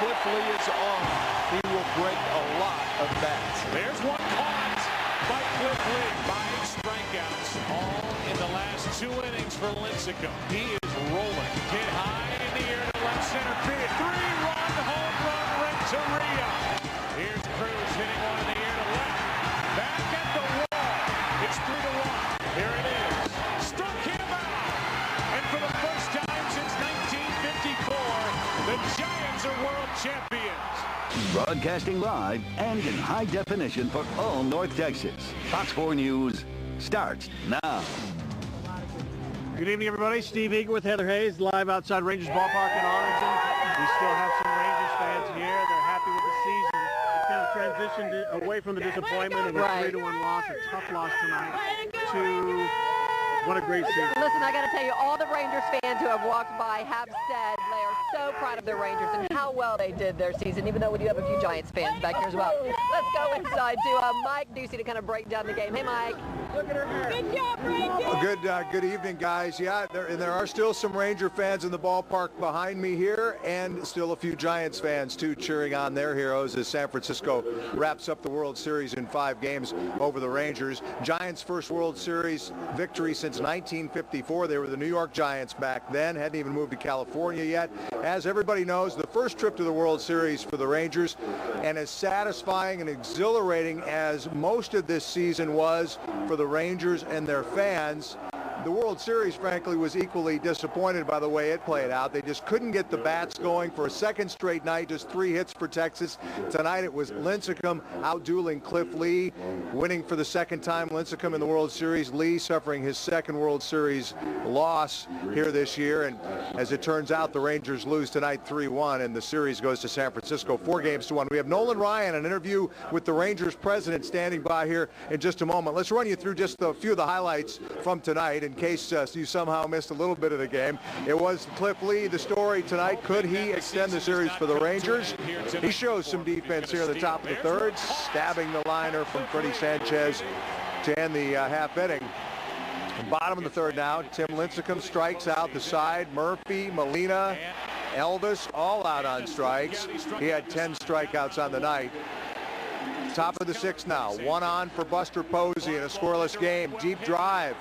Cliff Lee is on, he will break a lot of bats. There's one caught by Cliff Lee. 5 strikeouts, all in the last 2 innings for Lincecum. He is rolling. Hit high in the air to left center field. 3-run home run Renteria. Here's Cruz hitting one in the air to left. Back at the wall. It's 3-1. Here it is. Struck him out. And for the first time since 1954, the Giants are world champions. Broadcasting live and in high definition for all North Texas. Fox 4 News starts now. Good evening, everybody. Steve Eagar with Heather Hayes, live outside Rangers Ballpark in Arlington. We still have some Rangers fans here. They're happy with the season. It's kind of transitioned away from the disappointment and a 3-1 loss, a tough loss tonight, to what a great season. Listen, I got to tell you, all the Rangers fans who have walked by have said they are so proud of their Rangers and how well they did their season, even though we do have a few Giants fans back here as well. Let's go inside to Mike Doocy to kind of break down the game. Hey, Mike. Look at her hair. Good job, Rangers. Good evening, guys. Yeah, there are still some Ranger fans in the ballpark behind me here, and still a few Giants fans, too, cheering on their heroes as San Francisco wraps up the World Series in 5 games over the Rangers. Giants' first World Series victory since 1954. They were the New York Giants back then, hadn't even moved to California yet. As everybody knows, the first trip to the World Series for the Rangers, and as satisfying and exhilarating as most of this season was for the Rangers and their fans, the World Series, frankly, was equally disappointed by the way it played out. They just couldn't get the bats going for a second straight night, just 3 hits for Texas. Tonight it was Lincecum outdueling Cliff Lee, winning for the second time. Lincecum in the World Series. Lee suffering his second World Series loss here this year. And as it turns out, the Rangers lose tonight 3-1, and the series goes to San Francisco 4-1. We have Nolan Ryan, an interview with the Rangers president, standing by here in just a moment. Let's run you through just a few of the highlights from tonight in case you somehow missed a little bit of the game. It was Cliff Lee, the story tonight. Could he extend the series for the Rangers? He shows some defense here at the top of the third, stabbing the liner from Freddie Sanchez to end the half inning. Bottom of the third now, Tim Lincecum strikes out the side. Murphy, Molina, Elvis, all out on strikes. He had 10 strikeouts on the night. Top of the 6th now, 1 on for Buster Posey in a scoreless game. Deep drive.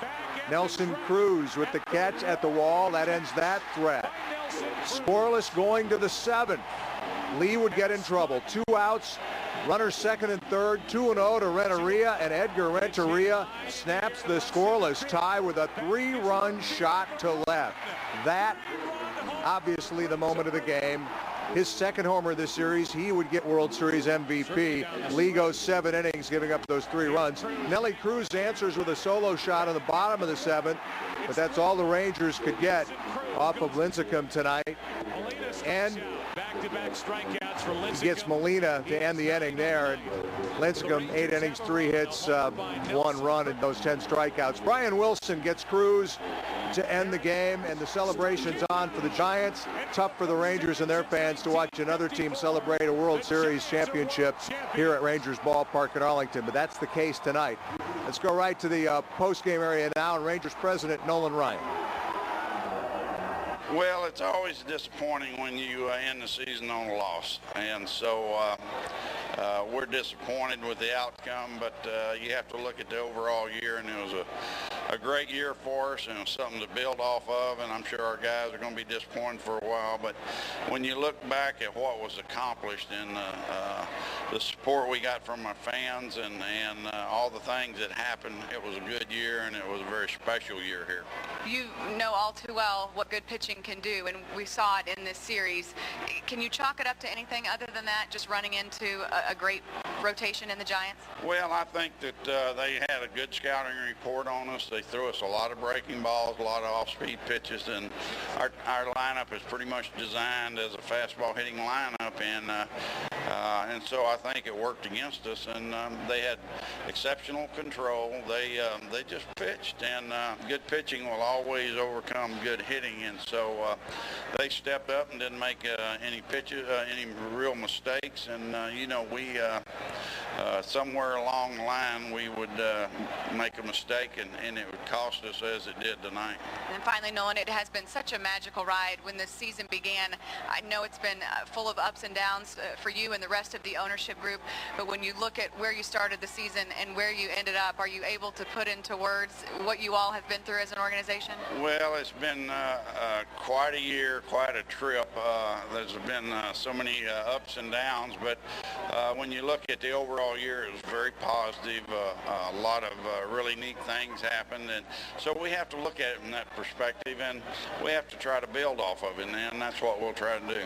Nelson Cruz with the catch at the wall. That ends that threat. Scoreless going to the 7th. Lee would get in trouble. 2 outs. Runners second and third. 2-0 to Renteria, and Edgar Renteria snaps the scoreless tie with a 3-run shot to left. That, obviously, the moment of the game. His second homer this series, he would get World Series MVP. Lee goes 7 innings, giving up those 3 runs. Nelly Cruz answers with a solo shot on the bottom of the 7th, but that's all the Rangers could get off of Lincecum tonight. And he gets Molina to end the inning there. And Lincecum, 8 innings, 3 hits, 1 run, and those 10 strikeouts. Brian Wilson gets Cruz to end the game, and the celebration's on for the Giants. Tough for the Rangers and their fans to watch another team celebrate a World Series championship here at Rangers Ballpark in Arlington, but that's the case tonight. Let's go right to the post-game area now, and Rangers president Nolan Ryan. Well, it's always disappointing when you end the season on a loss, and so we're disappointed with the outcome, but you have to look at the overall year, and it was a great year for us, and it was something to build off of, and I'm sure our guys are going to be disappointed for a while, but when you look back at what was accomplished and the support we got from our fans and all the things that happened, it was a good year, and it was a very special year here. You know all too well what good pitching can do, and we saw it in this series. Can you chalk it up to anything other than that, just running into a great rotation in the Giants? Well, I think that they had a good scouting report on us. They threw us a lot of breaking balls, a lot of off-speed pitches, and our lineup is pretty much designed as a fastball hitting lineup, and so I think it worked against us, and they had exceptional control. They just pitched, and good pitching will always overcome good hitting, and so they stepped up and didn't make any real mistakes, and you know, somewhere along the line we would make a mistake and it would cost us as it did tonight. And then finally, Nolan, it has been such a magical ride when this season began. I know it's been full of ups and downs for you and the rest of the ownership group, but when you look at where you started the season and where you ended up, are you able to put into words what you all have been through as an organization? Well, it's been quite a year, quite a trip. There's been so many ups and downs, but when you look at the overall year, it was very positive. A lot of really neat things happened, and so we have to look at it from that perspective, and we have to try to build off of it, and that's what we'll try to do.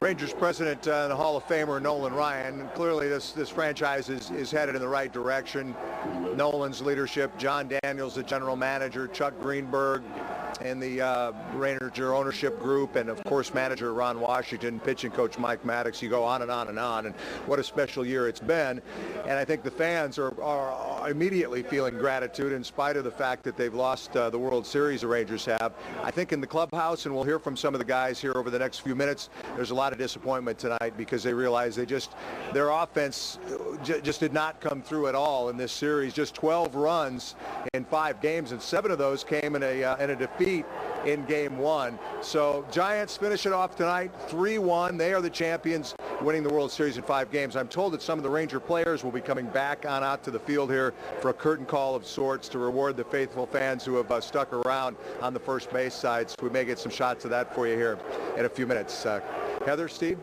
Rangers president and Hall of Famer Nolan Ryan. Clearly this franchise is headed in the right direction. Nolan's leadership, John Daniels, the general manager, Chuck Greenberg, and the Ranger ownership group, and of course manager Ron Washington, pitching coach Mike Maddox. You go on and on and on, and what a special year it's been. And I think the fans are immediately feeling gratitude in spite of the fact that they've lost the World Series the Rangers have. I think in the clubhouse, and we'll hear from some of the guys here over the next few minutes, there's a lot of disappointment tonight because they realize their offense just did not come through at all in this series. Just 12 runs in 5 games, and 7 of those came in a defeat in game 1. So Giants finish it off tonight 3-1. They are the champions, winning the World Series in 5 games. I'm told that some of the Ranger players will be coming back on out to the field here for a curtain call of sorts to reward the faithful fans who have stuck around on the first base side. So we may get some shots of that for you here in a few minutes. Heather, Steve?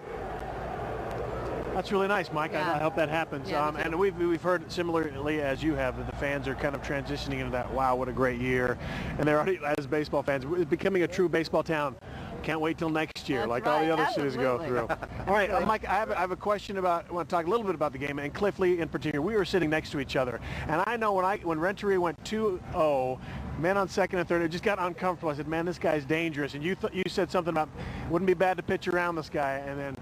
That's really nice, Mike. Yeah. I hope that happens. Yeah, and we've heard similarly as you have that the fans are kind of transitioning into that, wow, what a great year. And they're already, as baseball fans, we're becoming a true baseball town. Can't wait till next year, That's like right. all the other Absolutely. cities go through. All right, Mike, I have a question I want to talk a little bit about the game, and Cliff Lee in particular. We were sitting next to each other, and I know when Renteria went 2-0, men on second and third, it just got uncomfortable. I said, man, this guy's dangerous. And you said something about wouldn't be bad to pitch around this guy, and then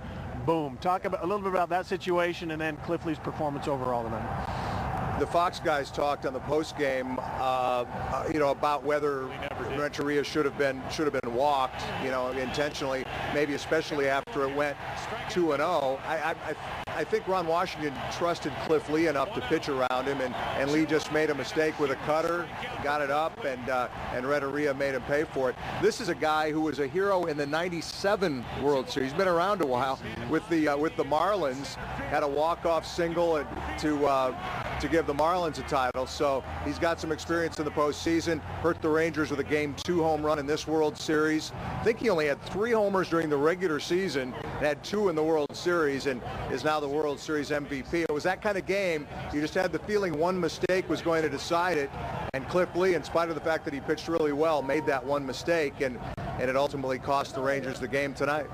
boom. Talk about a little bit about that situation and then Cliff Lee's performance overall tonight. The Fox guys talked on the post game, about whether Renteria should have been walked, intentionally, maybe especially after it went 2-0. I think Ron Washington trusted Cliff Lee enough to pitch around him, and Lee just made a mistake with a cutter, got it up, and Renteria made him pay for it. This is a guy who was a hero in the '97 World Series. He's been around a while with the Marlins. Had a walk-off single to give the Marlins a title, so he's got some experience in the postseason. Hurt the Rangers with a Game 2 home run in this World Series. I think he only had 3 homers during the regular season and had 2 in the World Series, and is now the World Series MVP. It was that kind of game. You just had the feeling one mistake was going to decide it, and Cliff Lee, in spite of the fact that he pitched really well, made that one mistake, and it ultimately cost the Rangers the game tonight.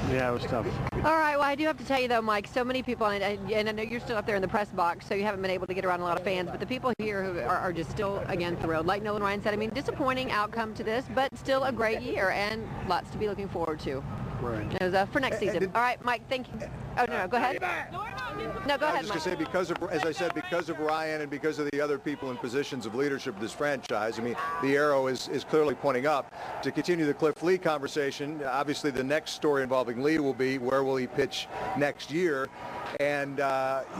Yeah, it was tough. All right, well, I do have to tell you, though, Mike, so many people, and I know you're still up there in the press box, so you haven't been able to get around a lot of fans, but the people here who are just still, again, thrilled. Like Nolan Ryan said, I mean, disappointing outcome to this, but still a great year and lots to be looking forward to. Right. It was, for next season. All right, Mike, thank you. Oh, no, go ahead. No, go ahead, I was just going to say, because of Ryan and because of the other people in positions of leadership of this franchise, I mean, the arrow is clearly pointing up. To continue the Cliff Lee conversation, obviously the next story involving Lee will be where will he pitch next year. And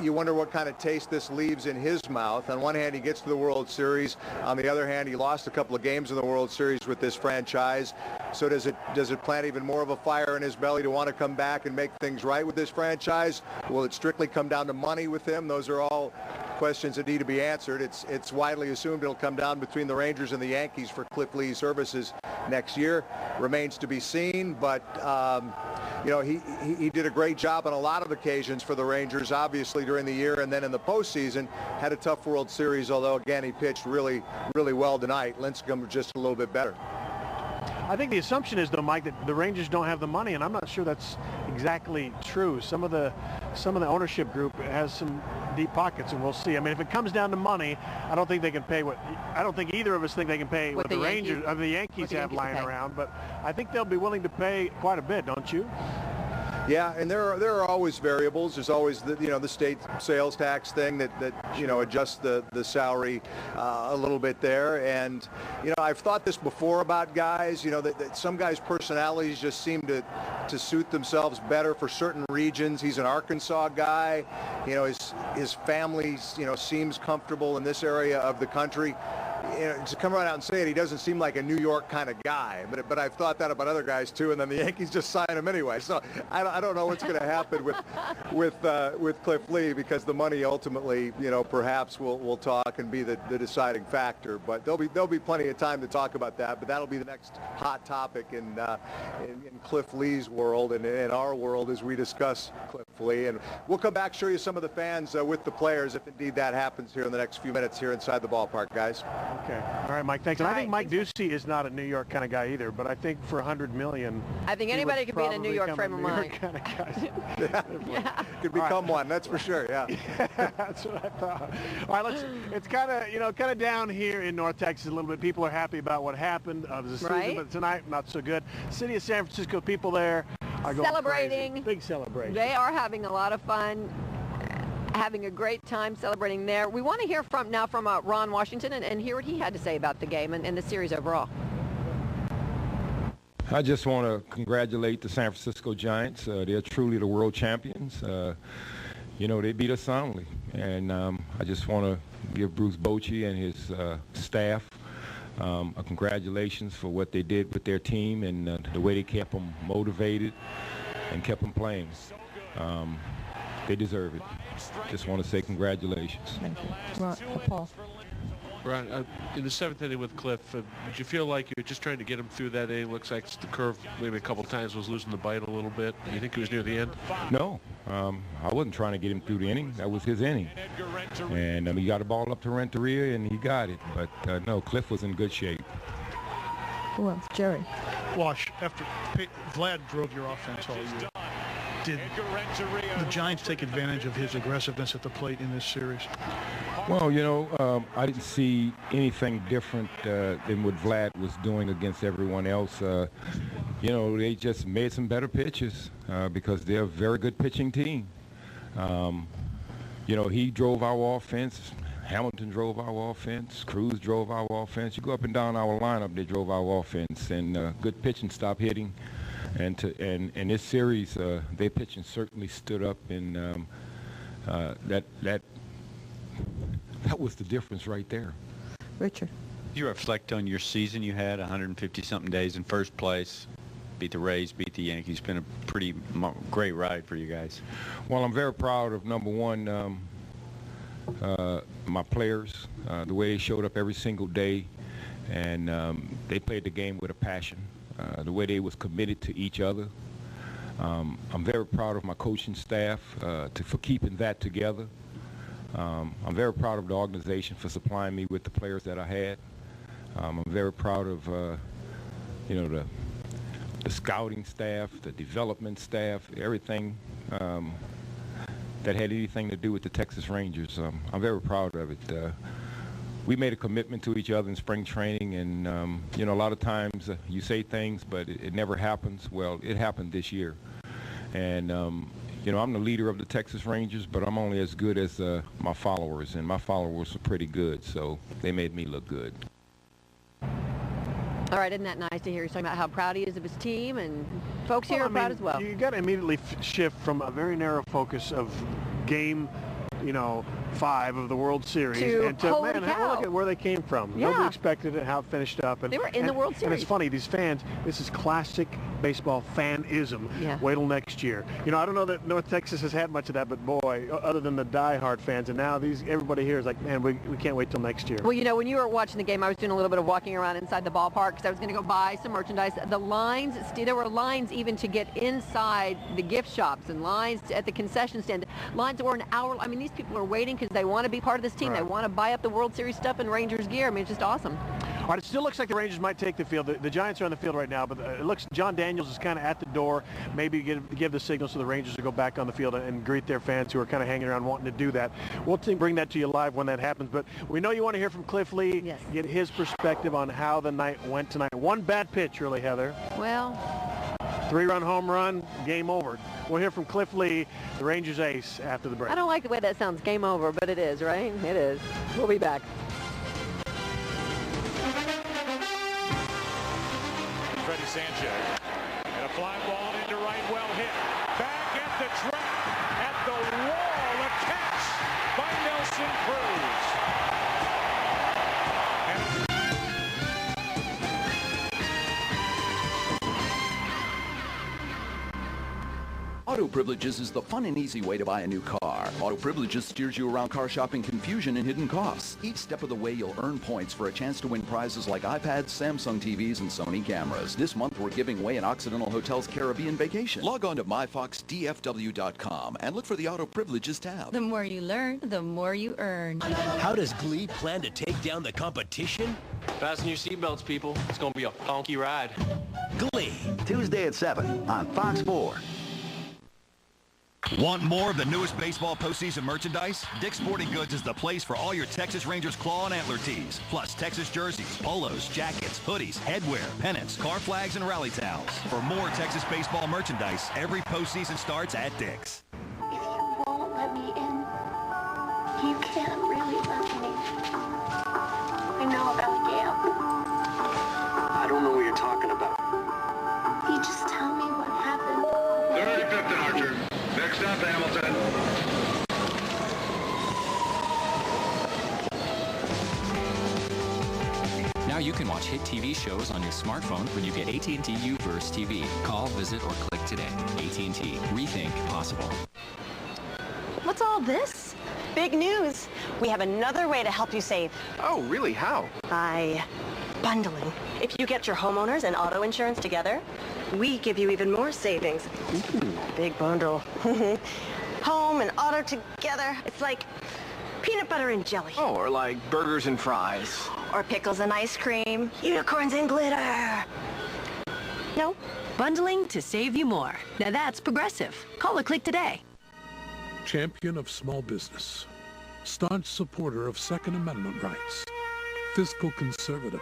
you wonder what kind of taste this leaves in his mouth. On one hand, he gets to the World Series. On the other hand, he lost a couple of games in the World Series with this franchise. So does it plant even more of a fire in his belly to want to come back and make things right with this franchise? Will it strictly come down to money with him? Those are all questions that need to be answered. It's widely assumed it'll come down between the Rangers and the Yankees for Cliff Lee's services next year. Remains to be seen, but he did a great job on a lot of occasions for the Rangers, obviously during the year, and then in the postseason had a tough World Series, although again he pitched really, really well tonight. Lincecum was just a little bit better. I think the assumption is, though, Mike, that the Rangers don't have the money, and I'm not sure that's exactly true. Some of the ownership group has some deep pockets, and we'll see. I mean, if it comes down to money, I don't think they can pay I don't think either of us think they can pay what the Rangers or the Yankees have lying around, but I think they'll be willing to pay quite a bit, don't you? Yeah, and there are always variables. There's always the state sales tax thing that adjusts the salary a little bit there. And I've thought this before about guys. That some guys' personalities just seem to suit themselves better for certain regions. He's an Arkansas guy. His family seems comfortable in this area of the country. To come right out and say it, he doesn't seem like a New York kind of guy. But I've thought that about other guys too, and then the Yankees just sign him anyway. So I don't know what's going to happen with Cliff Lee, because the money ultimately, perhaps will talk and be the deciding factor. But there'll be plenty of time to talk about that. But that'll be the next hot topic in Cliff Lee's world and in our world as we discuss Cliff Lee. And we'll come back, show you some of the fans with the players, if indeed that happens here in the next few minutes here inside the ballpark, guys. Okay. All right, Mike, thanks. And I think Mike Doocy is not a New York kind of guy either, but I think for $100 million, I think anybody could be in a New York frame of mind. Kind of guy. Yeah. Could become one, that's for sure. Yeah. That's what I thought. All right, it's kind of down here in North Texas a little bit. People are happy about what happened of the season, but tonight not so good. City of San Francisco people there are going celebrating. Crazy. Big celebration. They are having a lot of fun. Having a great time celebrating there. We want to hear from Ron Washington and hear what he had to say about the game and the series overall. I just want to congratulate the San Francisco Giants. They're truly the world champions. They beat us soundly. And I just want to give Bruce Bochy and his staff a congratulations for what they did with their team and the way they kept them motivated and kept them playing. They deserve it. Just want to say congratulations. Thank you. Paul. Ron, in the seventh inning with Cliff, did you feel like you were just trying to get him through that inning? Looks like the curve maybe a couple times was losing the bite a little bit. You think he was near the end? No, I wasn't trying to get him through the inning. That was his inning. And he got the ball up to Renteria, and he got it. But no, Cliff was in good shape. Who else? Jerry. Wash, after Vlad drove your offense all year, did the Giants take advantage of his aggressiveness at the plate in this series? Well, I didn't see anything different than what Vlad was doing against everyone else. They just made some better pitches because they're a very good pitching team. He drove our offense. Hamilton drove our offense. Cruz drove our offense. You go up and down our lineup, they drove our offense. And good pitching stopped hitting. And this series, their pitching certainly stood up, and that was the difference right there. Richard. You reflect on your season. You had 150-something days in first place, beat the Rays, beat the Yankees. It's been a pretty great ride for you guys. Well, I'm very proud of, number one, my players, the way they showed up every single day, and they played the game with a passion. The way they was committed to each other. I'm very proud of my coaching staff for keeping that together. I'm very proud of the organization for supplying me with the players that I had. I'm very proud of the scouting staff, the development staff, everything that had anything to do with the Texas Rangers. I'm very proud of it. We made a commitment to each other in spring training, and a lot of times you say things, but it never happens. Well, it happened this year, and I'm the leader of the Texas Rangers, but I'm only as good as my followers, and my followers are pretty good, so they made me look good. All right, isn't that nice to hear you talking about how proud he is of his team, and folks here are proud as well. You got to immediately shift from a very narrow focus of game 5 of the World Series and to look at where they came from. Yeah. Nobody expected it, how it finished up. And they were in the World Series. And it's funny, these fans, this is classic baseball fanism. Yeah. Wait till next year. I don't know that North Texas has had much of that, but boy, other than the diehard fans, and now everybody here is like, man, we can't wait till next year. Well, when you were watching the game, I was doing a little bit of walking around inside the ballpark because I was going to go buy some merchandise. The lines, there were lines even to get inside the gift shops, and lines at the concession stand. Lines were an hour. I mean, these people are waiting because they want to be part of this team. Right. They want to buy up the World Series stuff and Rangers gear. I mean, it's just awesome. All right, it still looks like the Rangers might take the field. The Giants are on the field right now, but it looks John Daniels is kind of at the door. Maybe give the signal so the Rangers will go back on the field and greet their fans who are kind of hanging around wanting to do that. We'll bring that to you live when that happens. But we know you want to hear from Cliff Lee, get his perspective on how the night went tonight. One bad pitch, really, Heather. Well, 3-run home run, game over. We'll hear from Cliff Lee, the Rangers ace, after the break. I don't like the way that sounds, game over, but it is, right? It is. We'll be back. Freddie Sanchez. And a fly ball into right, well hit. Back at the track, at the wall, a catch by Nelson Cruz. Auto Privileges is the fun and easy way to buy a new car. Auto Privileges steers you around car shopping confusion and hidden costs. Each step of the way, you'll earn points for a chance to win prizes like iPads, Samsung TVs, and Sony cameras. This month, we're giving away an Occidental Hotels Caribbean vacation. Log on to myfoxdfw.com and look for the Auto Privileges tab. The more you learn, the more you earn. How does Glee plan to take down the competition? Fasten your seatbelts, people. It's going to be a funky ride. Glee. Tuesday at 7 on Fox 4. Want more of the newest baseball postseason merchandise? Dick's Sporting Goods is the place for all your Texas Rangers claw and antler tees, plus Texas jerseys, polos, jackets, hoodies, headwear, pennants, car flags, and rally towels. For more Texas baseball merchandise, every postseason starts at Dick's. If you won't let me in, you can't really let me. I know about Gail. I don't know what you're talking about. You just tell me what happened. 35th and Archer. Next up, Hamilton. Now you can watch hit TV shows on your smartphone when you get AT&T U-verse TV. Call, visit, or click today. AT&T. Rethink possible. What's all this? Big news. We have another way to help you save. Oh, really? How? By bundling. If you get your homeowners and auto insurance together, we give you even more savings. Big bundle. Home and auto together. It's like peanut butter and jelly. Oh, or like burgers and fries. Or pickles and ice cream. Unicorns and glitter. No. Bundling to save you more. Now that's progressive. Call or click today. Champion of small business. Staunch supporter of Second Amendment rights. Fiscal conservative.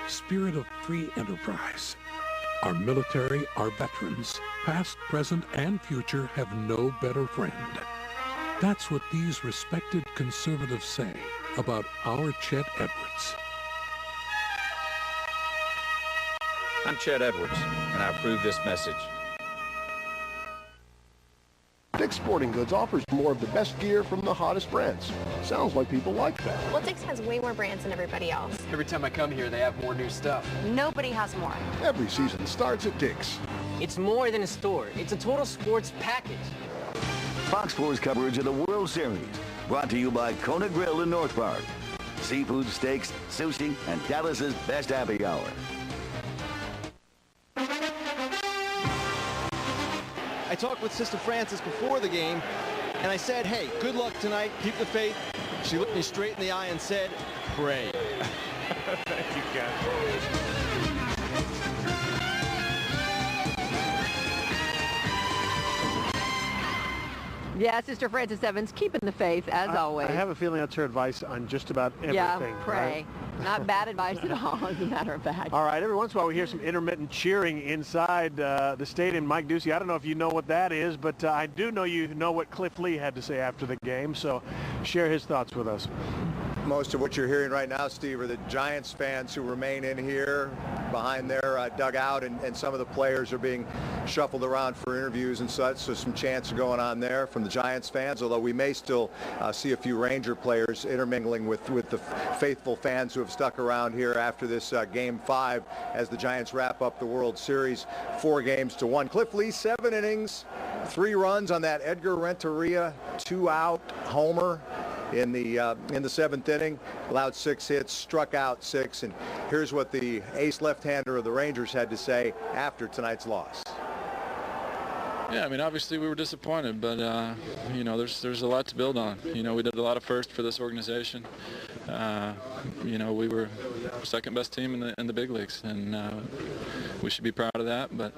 Spirit of free enterprise. Our military, our veterans, past, present, and future, have no better friend. That's what these respected conservatives say about our Chet Edwards. I'm Chet Edwards, and I approve this message. Dick's Sporting Goods offers more of the best gear from the hottest brands. Sounds like people like that. Well, Dick's has way more brands than everybody else. Every time I come here, they have more new stuff. Nobody has more. Every season starts at Dick's. It's more than a store. It's a total sports package. Fox 4's coverage of the World Series, brought to you by Kona Grill in North Park. Seafood, steaks, sushi, and Dallas's best happy hour. I talked with Sister Francis before the game, and I said, hey, good luck tonight. Keep the faith. She looked me straight in the eye and said, pray. Thank you, Ken. Yeah, Sister Francis Evans, keeping the faith, as always. I have a feeling that's her advice on just about everything. Yeah, pray. Right? Not bad advice at all, as a matter of fact. All right, every once in a while we hear some intermittent cheering inside the stadium. Mike Doocy, I don't know if you know what that is, but I do know you know what Cliff Lee had to say after the game, so share his thoughts with us. Most of what you're hearing right now, Steve, are the Giants fans who remain in here behind their dugout, and some of the players are being shuffled around for interviews and such, so some chants going on there from the Giants fans, although we may still see a few Ranger players intermingling with the faithful fans who have stuck around here after this Game 5 as the Giants wrap up the World Series 4-1. Cliff Lee, 7 innings, 3 runs on that Edgar Renteria 2-out homer in the 7th inning, allowed 6 hits, struck out 6, and here's what the ace left-hander of the Rangers had to say after tonight's loss. Yeah, I mean, obviously we were disappointed, but you know, there's a lot to build on. You know, we did a lot of firsts for this organization. You know, we were second best team in the big leagues, and we should be proud of that. But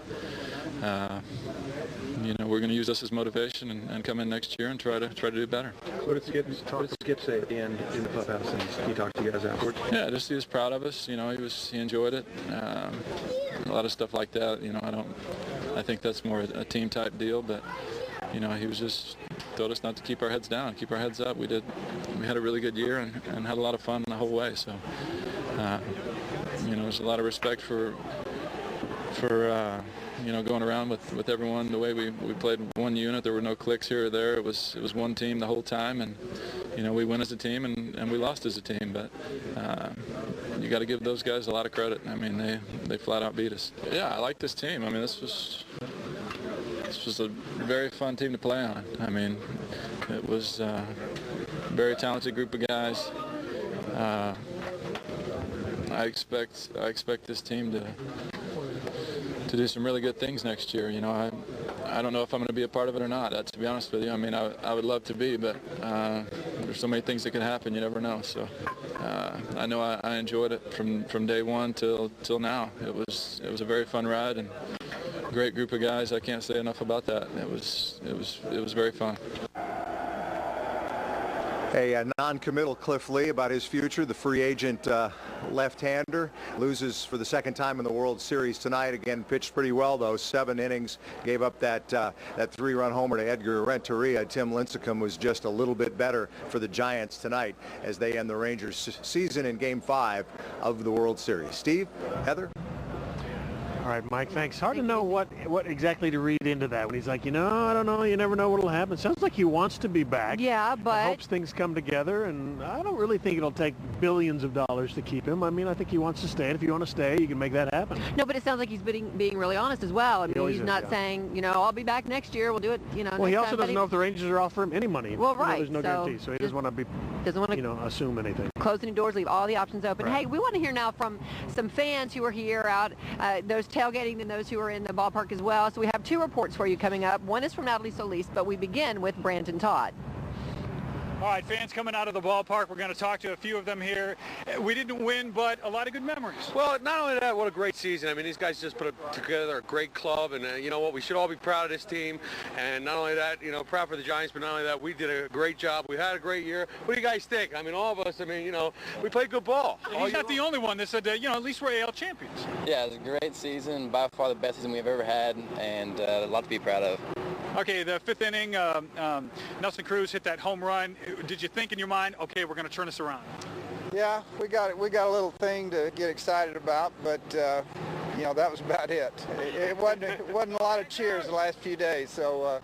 you know, we're going to use this as motivation and come in next year and try to do better. What did Skip say at the end in the clubhouse, and he talked to you guys afterwards? Yeah, just he was proud of us. You know, he enjoyed it. A lot of stuff like that. You know, I don't I think that's more a team type deal, but you know, he was just told us not to keep our heads down, keep our heads up. We had a really good year and had a lot of fun the whole way. So, you know, there's a lot of respect for you know, going around with everyone the way we played one unit. There were no cliques here or there. It was one team the whole time, and you know, we win as a team and we lost as a team. But you got to give those guys a lot of credit. I mean, they flat out beat us. Yeah, I like this team. I mean, this was a very fun team to play on. I mean, it was a very talented group of guys. I expect this team to do some really good things next year. You know, I don't know if I'm going to be a part of it or not, to be honest with you. I mean, I would love to be, but there's so many things that could happen, you never know. So I know I enjoyed it from day one till now. It was a very fun ride and great group of guys. I can't say enough about that. It was very fun. A non-committal Cliff Lee about his future, the free agent left-hander. Loses for the second time in the World Series tonight. Again, pitched pretty well, though. 7 innings. Gave up that 3-run homer to Edgar Renteria. Tim Lincecum was just a little bit better for the Giants tonight as they end the Rangers season in Game 5 of the World Series. Steve, Heather? All right, Mike, thanks. Hard to know what exactly to read into that when he's like, you know, I don't know, you never know what'll happen. Sounds like he wants to be back. Yeah, but hopes things come together, and I don't really think it'll take billions of dollars to keep him. I mean, I think he wants to stay, and if you want to stay, you can make that happen. No, but it sounds like he's being really honest as well. I mean, he's not saying, you know, I'll be back next year. We'll do it, you know. Well, he also doesn't know if the Rangers are offering him any money. Well, right. There's no guarantee, so he doesn't want to you know, assume anything. Closing the doors, leave all the options open. Right. Hey, we want to hear now from some fans who are here out, those tailgating and those who are in the ballpark as well. So we have 2 reports for you coming up. One is from Natalie Solis, but we begin with Brandon Todd. All right, fans coming out of the ballpark. We're going to talk to a few of them here. We didn't win, but a lot of good memories. Well, not only that, what a great season. I mean, these guys just put together a great club, and you know what? We should all be proud of this team. And not only that, you know, proud for the Giants, but not only that, we did a great job. We had a great year. What do you guys think? I mean, all of us, I mean, you know, we played good ball. And he's not the only one that said, you know, at least we're AL champions. Yeah, it was a great season, by far the best season we've ever had, and a lot to be proud of. Okay, the 5th inning, Nelson Cruz hit that home run. Did you think in your mind, okay, we're going to turn this around? Yeah, we got a little thing to get excited about, but you know, that was about it. It wasn't a lot of cheers the last few days, so